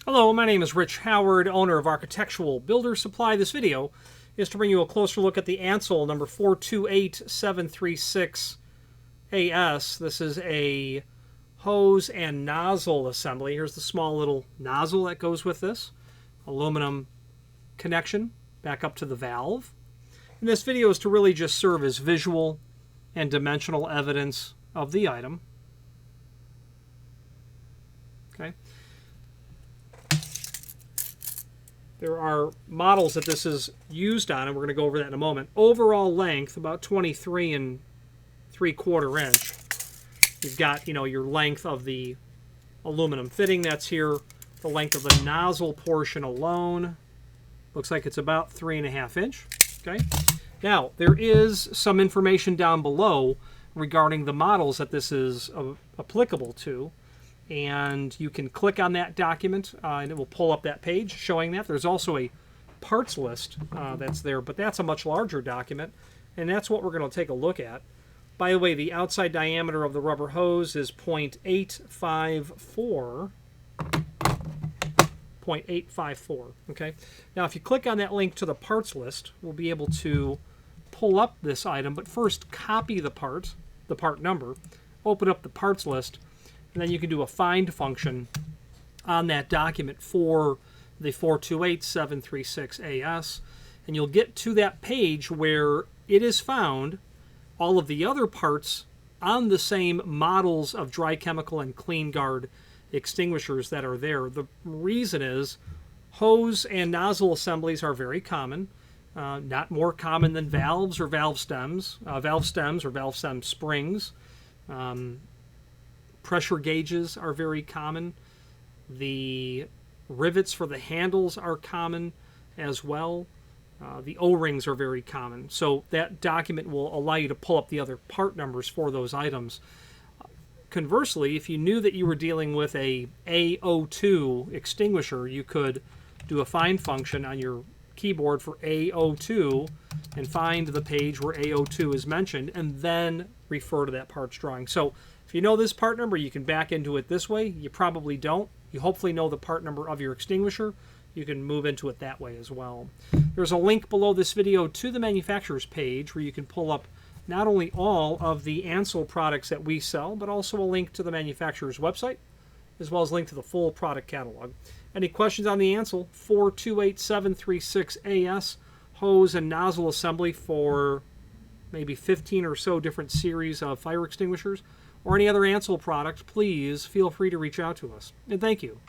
Hello, my name is Rich Howard, owner of Architectural Builder Supply. This video is to bring you a closer look at the Ansul number 428736AS. This is a hose and nozzle assembly. Here's the small little nozzle that goes with this. Aluminum connection back up to the valve. And this video is to really just serve as visual and dimensional evidence of the item. Okay. There are models that this is used on, and we're going to go over that in a moment. Overall length, about 23 3/4 inch. You've got, your length of the aluminum fitting that's here. The length of the nozzle portion alone looks like it's about 3.5 inch. Okay. Now, there is some information down below regarding the models that this is applicable to. And you can click on that document and it will pull up that page showing that. There's also a parts list that's there, but that's a much larger document, and that's what we're going to take a look at. By the way, the outside diameter of the rubber hose is 0.854. 0.854. Okay. Now, if you click on that link to the parts list, we'll be able to pull up this item, but first copy the part number, open up the parts list, and then you can do a find function on that document for the 428736AS, and you'll get to that page where it is found all of the other parts on the same models of dry chemical and clean guard extinguishers that are there. The reason is hose and nozzle assemblies are very common, not more common than valves or valve stems or valve stem springs. Pressure gauges are very common. The rivets for the handles are common as well. The O-rings are very common. So that document will allow you to pull up the other part numbers for those items. Conversely, if you knew that you were dealing with a A02 extinguisher, you could do a find function on your keyboard for A02 and find the page where A02 is mentioned and then refer to that parts drawing. So if you know this part number, you can back into it this way. You probably don't. You hopefully know the part number of your extinguisher. You can move into it that way as well. There's a link below this video to the manufacturer's page where you can pull up not only all of the Ansul products that we sell, but also a link to the manufacturer's website, as well as a link to the full product catalog. Any questions on the Ansul 428736AS hose and nozzle assembly for maybe 15 or so different series of fire extinguishers, or any other Ansul product, please feel free to reach out to us. And thank you.